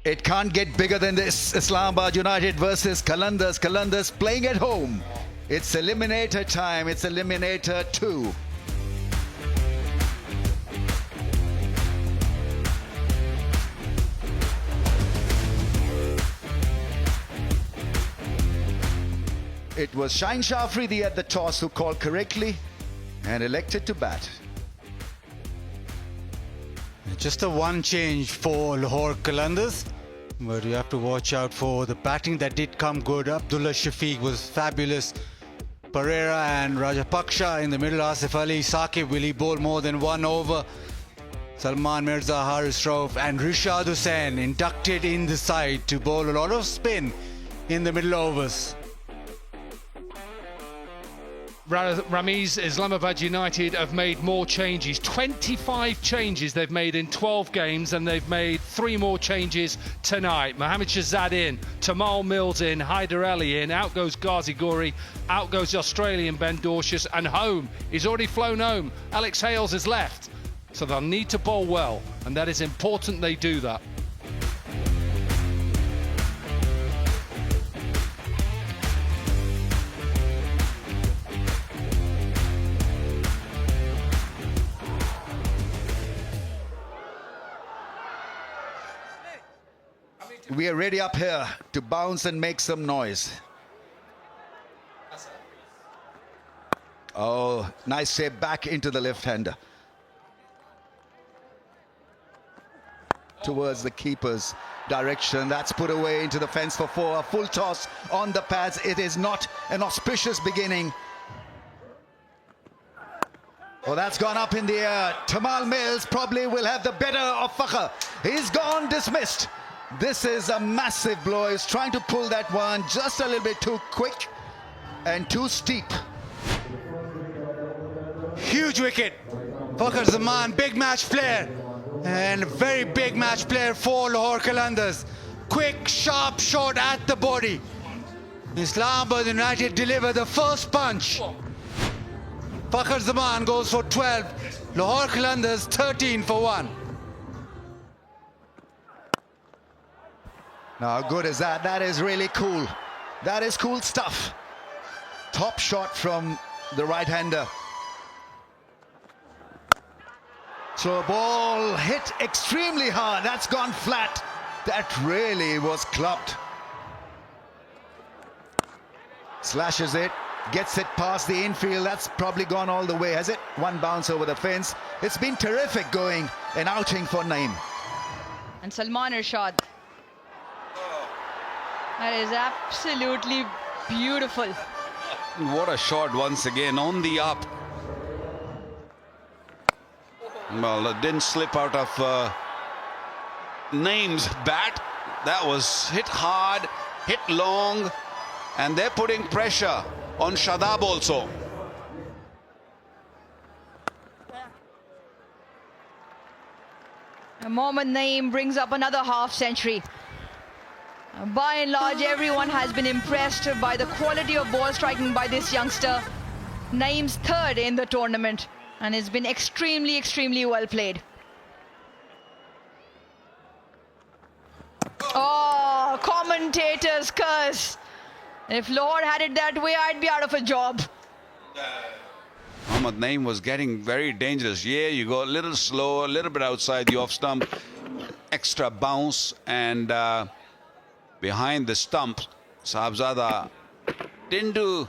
It can't get bigger than this. Islamabad United versus Qalandars. Qalandars playing at home. It's eliminator time. It's eliminator 2. It was Shaheen Shah Afridi at the toss who called correctly and elected to bat. Just a one change for Lahore Qalandars, but you have to watch out for the batting that did come good. Abdullah Shafiq was fabulous. Pereira and Rajapaksha in the middle. Asif Ali, Saqib, will he bowl more than one over? Salman Mirza, Haris Rauf and Rishad Hussain inducted in the side to bowl a lot of spin in the middle overs. Ramiz, Islamabad United have made more changes. 25 changes they've made in 12 games, and they've made 3 more changes tonight. Mohammad Shahzad in, Tamal Mills in, Haider Ali in, out goes Ghazi Ghori, out goes the Australian Ben Dorcius, and home. He's already flown home. Alex Hales has left. So they'll need to bowl well, and that is important they do that. We are ready up here to bounce and make some noise. Oh, nice save back into the left-hander. Towards the keeper's direction. That's put away into the fence for 4. A full toss on the pads. It is not an auspicious beginning. Oh, that's gone up in the air. Tamal Mills probably will have the better of Fakhr. He's gone, dismissed. This is a massive blow. He's trying to pull that one just a little bit too quick and too steep. Huge wicket. Fakhr Zaman, big match player. And a very big match player for Lahore Qalandars. Quick, sharp shot at the body. Islamabad United deliver the first punch. Fakhr Zaman goes for 12. Lahore Qalandars 13 for 1. Now, how good is that? That is really cool. That is cool stuff. Top shot from the right-hander. So a ball hit extremely hard. That's gone flat. That really was clubbed. Slashes it. Gets it past the infield. That's probably gone all the way, has it? One bounce over the fence. It's been terrific going an outing for Naeem. And Salman Irshad. That is absolutely beautiful. What a shot once again on the up. Well, it didn't slip out of Naeem's bat. That was hit hard, hit long, and they're putting pressure on Shadab also. And Mohammad Naeem brings up another half-century. By and large, everyone has been impressed by the quality of ball striking by this youngster. Naeem's 3rd in the tournament, and it's been extremely, extremely well played. Oh, commentators curse. If Lahore had it that way, I'd be out of a job. Mohammad Naeem was getting very dangerous. Yeah, you go a little slow, a little bit outside the off stump, extra bounce, and behind the stump, Sahibzada didn't do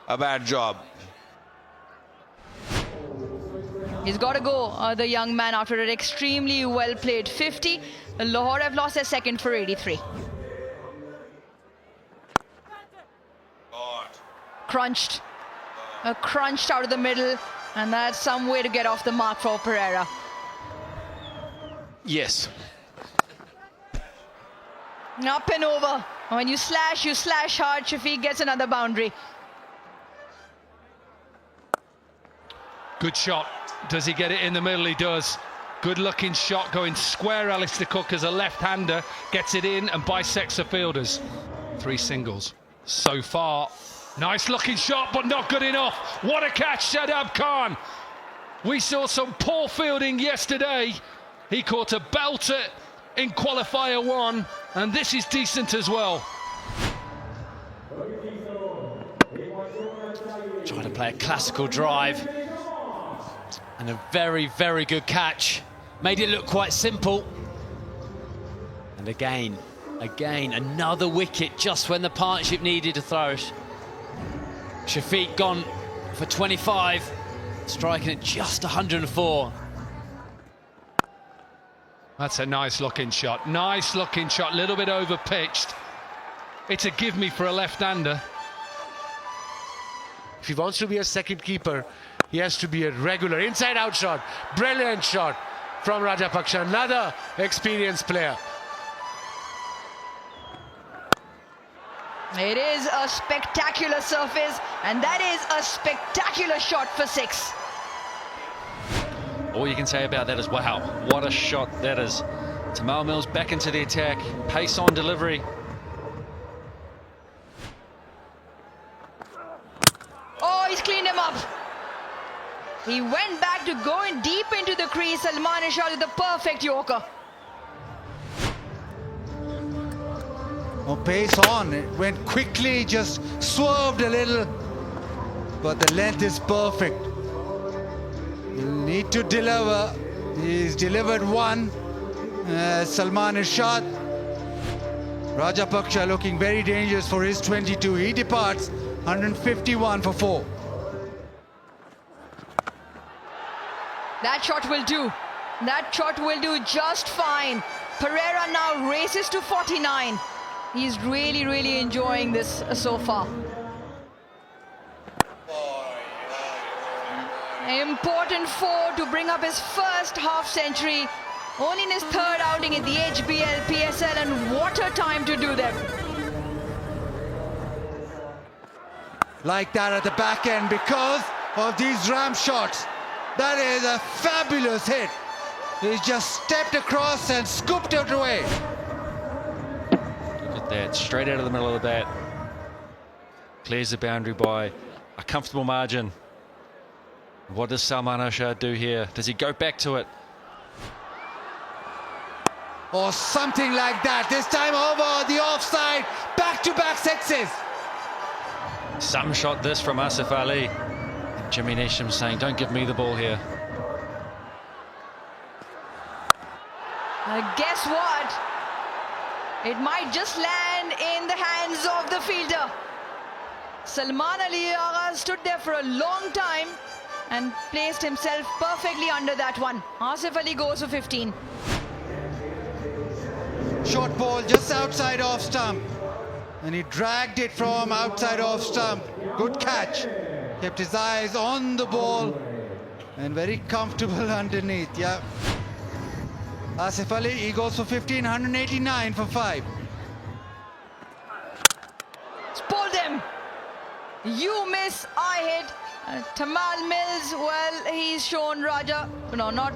a bad job. He's got to go, the young man, after an extremely well played 50. Lahore have lost their second for 83. Crunched. Crunched out of the middle, and that's some way to get off the mark for Pereira. Yes. Up and over. When you slash hard. Shafiq gets another boundary. Good shot. Does he get it in the middle? He does. Good looking shot going square. Alistair Cook as a left-hander gets it in and bisects the fielders. 3 singles so far. Nice looking shot, but not good enough. What a catch, Shadab Khan. We saw some poor fielding yesterday. He caught a belter in qualifier 1, and this is decent as well. Trying to play a classical drive. And a very, very good catch. Made it look quite simple. And again, another wicket just when the partnership needed to throw it. Shafiq gone for 25, striking at just 104. That's a nice looking shot. Nice looking shot, a little bit over pitched. It's a give me for a left-hander. If he wants to be a second keeper, he has to be a regular inside-out shot. Brilliant shot from Rajapaksha, another experienced player. It is a spectacular surface, and that is a spectacular shot for 6. All you can say about that is, wow, what a shot that is. Tamal Mills back into the attack, pace on delivery. Oh, he's cleaned him up. He went back to go in deep into the crease. Salman Irshad with the perfect Yorker. Oh, pace on. It went quickly, just swerved a little. But the length is perfect. He'll need to deliver. He's delivered one. Salman Irshad. Rajapaksha looking very dangerous for his 22. He departs 151 for 4. That shot will do. That shot will do just fine. Pereira now races to 49. He's really, really enjoying this so far. Important 4 to bring up his first half century. Only in his third outing in the HBL, PSL, and what a time to do them. Like that at the back end because of these ram shots. That is a fabulous hit. He's just stepped across and scooped it away. Look at that, straight out of the middle of the bat. Clears the boundary by a comfortable margin. What does Salman Irshad do here? Does he go back to it? Or something like that. This time over the offside. Back-to-back sixes. Some shot this from Asif Ali. Jimmy Neesham saying, don't give me the ball here. Guess what? It might just land in the hands of the fielder. Salman Ali Agha stood there for a long time and placed himself perfectly under that one. Asif Ali goes for 15. Short ball just outside off stump. And he dragged it from outside off stump. Good catch. Kept his eyes on the ball. And very comfortable underneath, yeah. Asif Ali, he goes for 15, 189 for 5. Pulled him. You miss, I hit. Tamal Mills, well, he's shown not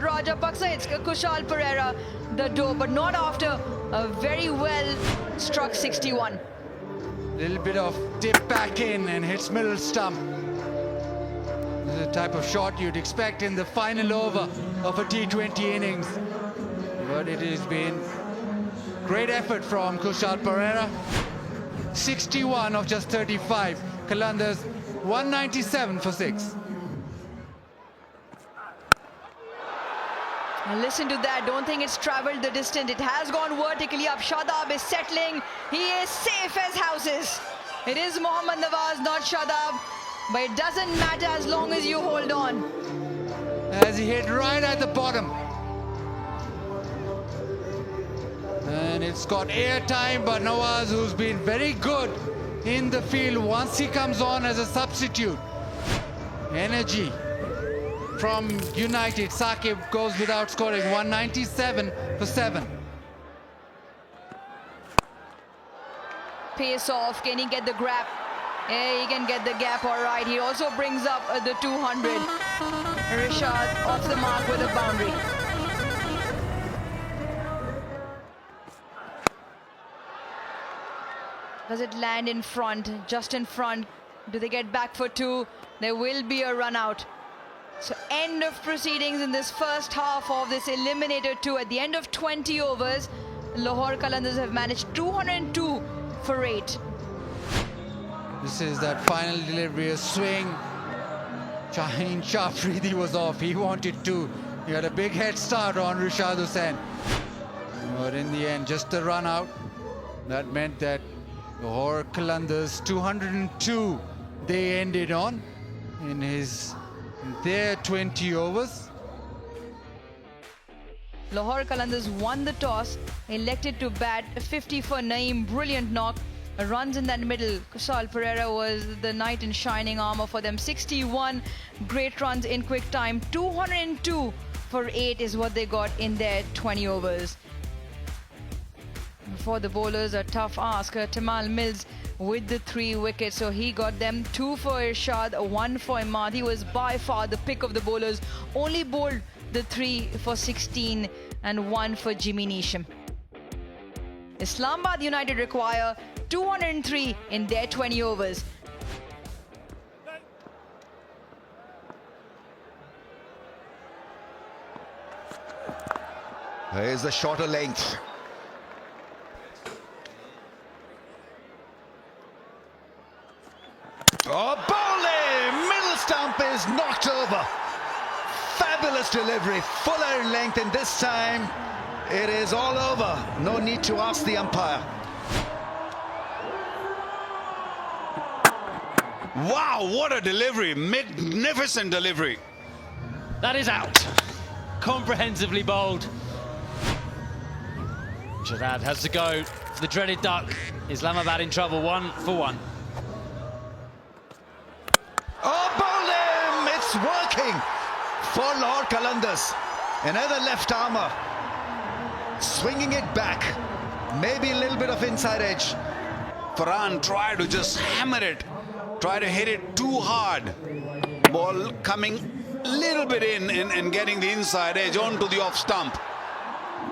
Rajapaksa, it's Kushal Pereira the door, but not after a very well struck 61. Little bit of dip back in and hits middle stump. This is the type of shot you'd expect in the final over of a T20 innings. But it has been great effort from Kushal Pereira. 61 of just 35. Qalandars 197 for 6. And listen to that, don't think it's traveled the distance. It has gone vertically up. Shadab is settling. He is safe as houses. It is Mohammad Nawaz, not Shadab. But it doesn't matter as long as you hold on. As he hit right at the bottom. And it's got air time, but Nawaz, who's been very good in the field once he comes on as a substitute. Energy from United. Saqib goes without scoring. 197 for 7. Pace off, can he get the grab? Yeah, he can get the gap all right. He also brings up the 200. Rishad off the mark with a boundary. Does it land in front, just in front? Do they get back for 2? There will be a run out. So end of proceedings in this first half of this Eliminator 2 at the end of 20 overs. Lahore Qalandars have managed 202 for 8. This is that final delivery, a swing. Shaheen Shafridi was off. He wanted to. He had a big head start on Rishad Hussain. But in the end, just a run out. That meant that Lahore Qalandars 202 they ended on in their 20 overs. Lahore Qalandars won the toss, elected to bat 50 for Naeem. Brilliant knock. Runs in that middle. Kusal Pereira was the knight in shining armor for them. 61 great runs in quick time. 202 for 8 is what they got in their 20 overs. For the bowlers, a tough ask. Tamal Mills with the 3 wickets, so he got them. 2 for Irshad, 1 for Imad. He was by far the pick of the bowlers. Only bowled the 3 for 16 and 1 for Jimmy Neesham. Islamabad United require 203 in their 20 overs. Here's the shorter length. Oh, bowling! Middle stump is knocked over. Fabulous delivery, fuller in length, and this time it is all over. No need to ask the umpire. Wow, what a delivery. Magnificent delivery. That is out. Comprehensively bowled. Jadad has to go for the dreaded duck. Islamabad in trouble, 1 for 1. Oh, bowling! It's working for Lahore Qalandars. Another left armour. Swinging it back. Maybe a little bit of inside edge. Farhan tried to just hammer it. Try to hit it too hard. Ball coming a little bit in and getting the inside edge onto the off stump.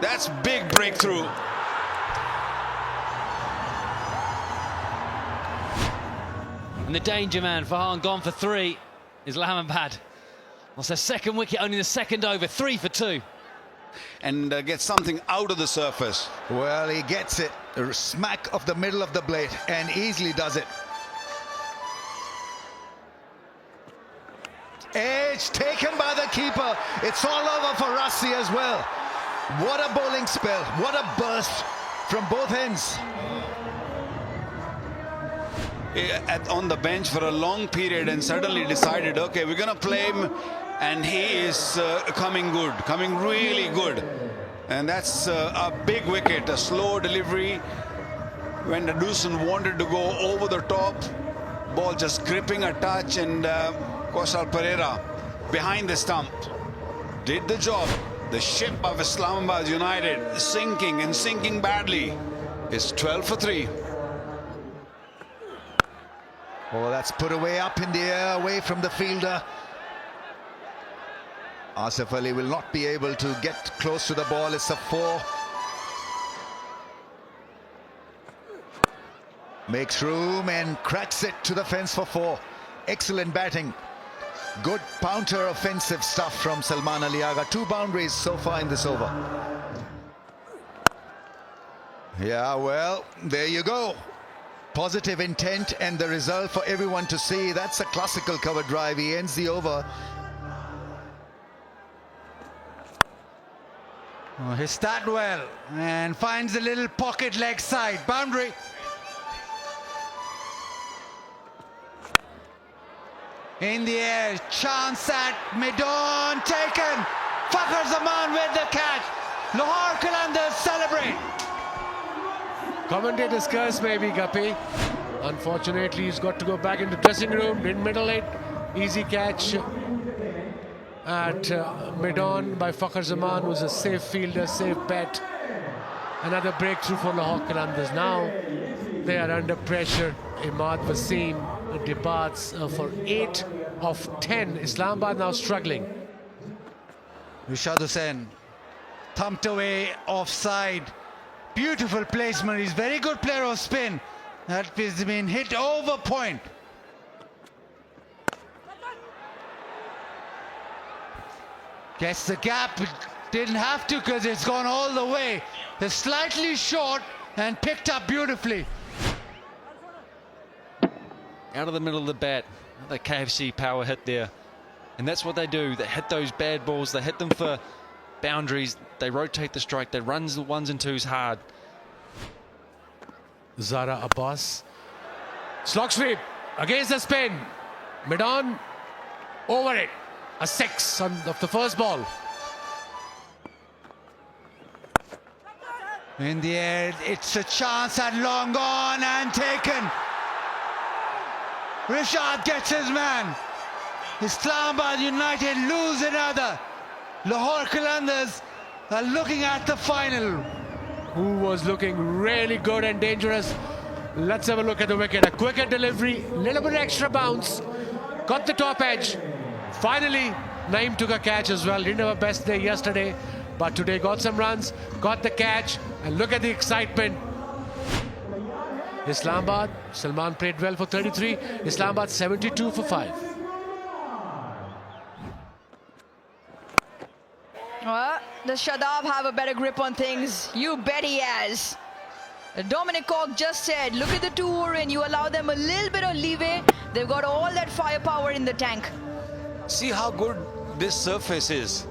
That's big breakthrough. And the danger man, Farhan, gone for 3. Islamabad. What's their second wicket, only the second over, 3 for 2. And get something out of the surface. Well, he gets it. A smack of the middle of the blade and easily does it. Edge taken by the keeper. It's all over for Rassi as well. What a bowling spell. What a burst from both ends. On the bench for a long period and suddenly decided, okay, we're going to play him, and he is coming good, coming really good. And that's a big wicket, a slow delivery. When Dawson wanted to go over the top, ball just gripping a touch, and Kusal Pereira behind the stump did the job. The ship of Islamabad United sinking and sinking badly is 12 for 3. Oh, that's put away up in the air, away from the fielder. Asif Ali will not be able to get close to the ball. It's a 4. Makes room and cracks it to the fence for 4. Excellent batting. Good counter offensive stuff from Salman Ali Agha. 2 boundaries so far in this over. Yeah, well, there you go. Positive intent and the result for everyone to see. That's a classical cover drive. He ends the over. Oh, he started well and finds a little pocket leg side. Boundary. In the air, chance at mid-on, taken. Fakhar Zaman with the catch. Lahore Qalandars celebrate. Commentator's curse maybe, Guppy. Unfortunately, he's got to go back into dressing room. Didn't middle it. Easy catch at mid-on by Fakhar Zaman was a safe fielder, safe bet. Another breakthrough for Lahore Qalandars. Now they are under pressure. Imad Wasim departs for 8 of 10. Islamabad now struggling. Rishad Hussain thumped away offside. Beautiful placement. He's very good player of spin. That has been hit over point. Gets the gap. Didn't have to because it's gone all the way. They're slightly short and picked up beautifully. Out of the middle of the bat, the KFC power hit there. And that's what they do. They hit those bad balls. They hit them for boundaries. They rotate the strike. They run the ones and twos hard. Zara Abbas. Slog sweep against the spin. Mid-on. Over it. A 6 of the first ball. In the air, it's a chance and long gone and taken. Rishad gets his man. Islamabad United lose another. Lahore Qalandars are looking at the final. Who was looking really good and dangerous. Let's have a look at the wicket. A quicker delivery, little bit extra bounce. Got the top edge. Finally, Naeem took a catch as well. Didn't have a best day yesterday, but today got some runs, got the catch, and look at the excitement. Islamabad, Salman played well for 33. Islamabad 72 for 5. Well, does Shadab have a better grip on things? You bet he has. Dominic Cork just said, look at the 2 who are in. You allow them a little bit of leeway. They've got all that firepower in the tank. See how good this surface is.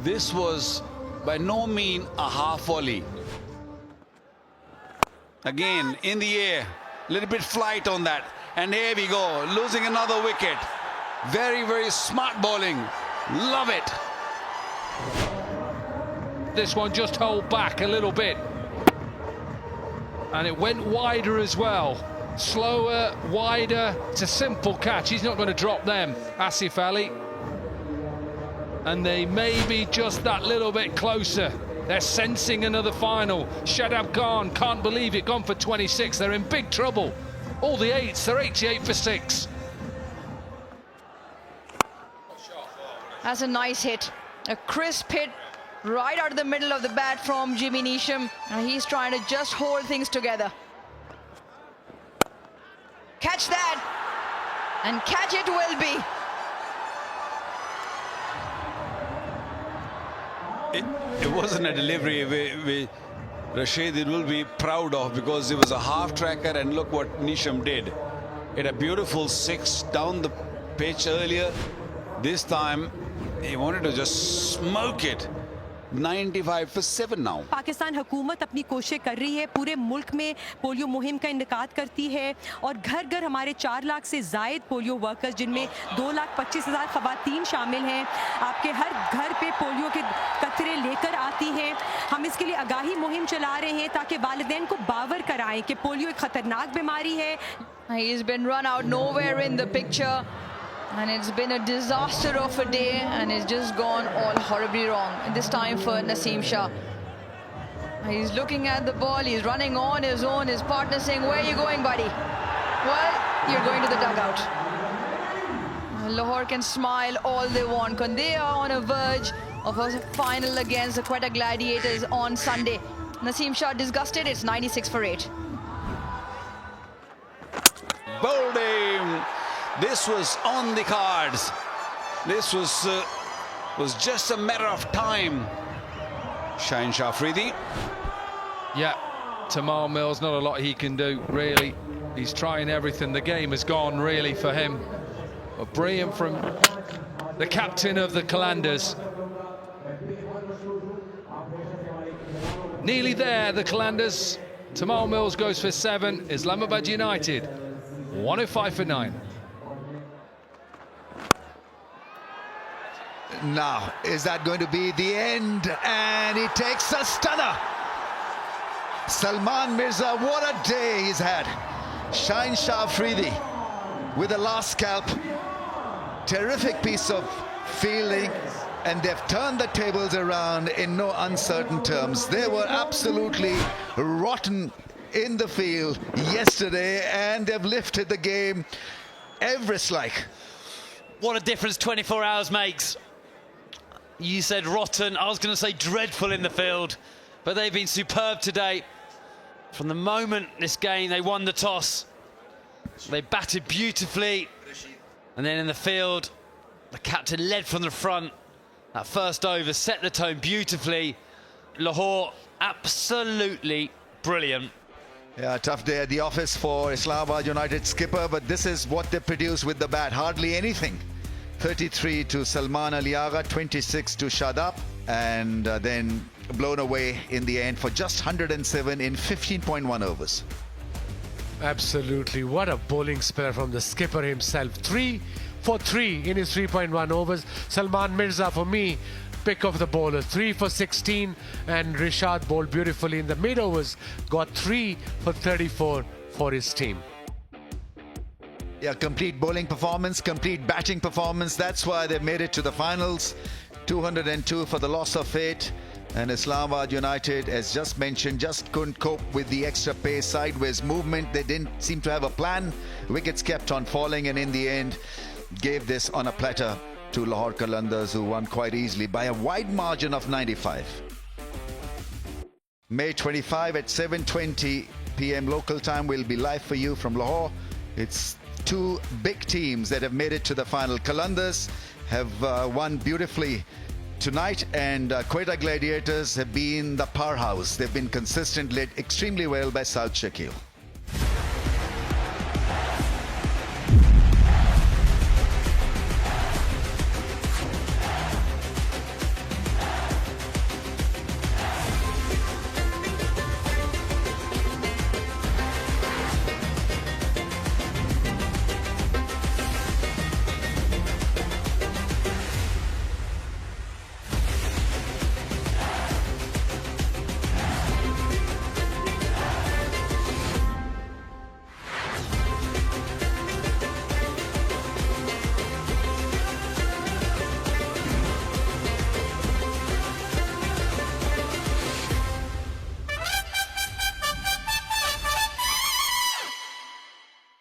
This was by no mean a half volley. Again, in the air, a little bit flight on that. And here we go, losing another wicket. Very, very smart bowling. Love it. This one just held back a little bit. And it went wider as well. Slower, wider. It's a simple catch. He's not going to drop them, Asif Ali. And they may be just that little bit closer. They're sensing another final. Shadab Khan can't believe it, gone for 26. They're in big trouble. All the 8s, they're 88 for 6. That's a nice hit. A crisp hit right out of the middle of the bat from Jimmy Neesham. And he's trying to just hold things together. Catch that. And catch it will be. It wasn't a delivery Rashid will be proud of, because it was a half tracker, and look what Neesham did. Hit a beautiful 6 down the pitch earlier. This time he wanted to just smoke it. 95 for 7 now. Pakistan हुकूमत अपनी कोशिश कर रही है, पूरे मुल्क में polio मुहिम का इनेकाद करती है और घर घर हमारे 4 लाख से ज़ायद पोलियो वर्कर्स, जिनमें 2,25,000 ख़वातीन शामिल हैं, आपके हर घर पे पोलियो के कतरे लेकर आती हैं। हम इसके लिए आगाही मुहिम चला रहे हैं ताकि वालिदैन को बावर कराएं कि पोलियो एक ख़तरनाक बीमारी है। He's been run out nowhere in the picture. And it's been a disaster of a day, and it's just gone all horribly wrong. This time for Naseem Shah. He's looking at the ball, he's running on his own, his partner saying, where are you going, buddy? Well, you're going to the dugout. Lahore can smile all they want, because they are on a verge of a final against the Quetta Gladiators on Sunday. Naseem Shah disgusted, it's 96 for 8. Bowled him. This was on the cards. This was just a matter of time. Shaheen Shah Afridi. Yeah, Tamal Mills, not a lot he can do, really. He's trying everything. The game has gone, really, for him. But brilliant from the captain of the Qalandars. Nearly there, the Qalandars. Tamal Mills goes for 7. Islamabad United, 105 for 9. Now, is that going to be the end? And he takes a stunner. Salman Mirza, what a day he's had. Shaheen Shah Afridi with the last scalp. Terrific piece of fielding, and they've turned the tables around in no uncertain terms. They were absolutely rotten in the field yesterday, and they've lifted the game Everest-like. What a difference 24 hours makes. You said rotten, I was going to say dreadful in the field, but they've been superb today. From the moment this game they won the toss, they batted beautifully, and then in the field the captain led from the front, That first over set the tone beautifully. Lahore, absolutely brilliant. Yeah, tough day at the office for Islamabad United skipper, but this is what they produce with the bat. Hardly anything. 33 to Salman Ali Agha, 26 to Shadab, and then blown away in the end for just 107 in 15.1 overs. Absolutely, what a bowling spell from the skipper himself. 3 for 3 in his 3.1 overs. Salman Mirza, for me, pick of the bowlers. 3 for 16, and Rishad bowled beautifully in the mid overs, got 3 for 34 for his team. Yeah, complete bowling performance, complete batting performance. That's why they made it to the finals. 202 for the loss of 8. And Islamabad United, as just mentioned, just couldn't cope with the extra pace, sideways movement. They didn't seem to have a plan. Wickets kept on falling, and in the end gave this on a platter to Lahore Qalandars, who won quite easily by a wide margin of 95. May 25 at 7:20 p.m. local time will be live for you from Lahore. It's two big teams that have made it to the final. Qalandars have won beautifully tonight, and Quetta Gladiators have been the powerhouse. They've been consistent, led extremely well by Saud Shakil.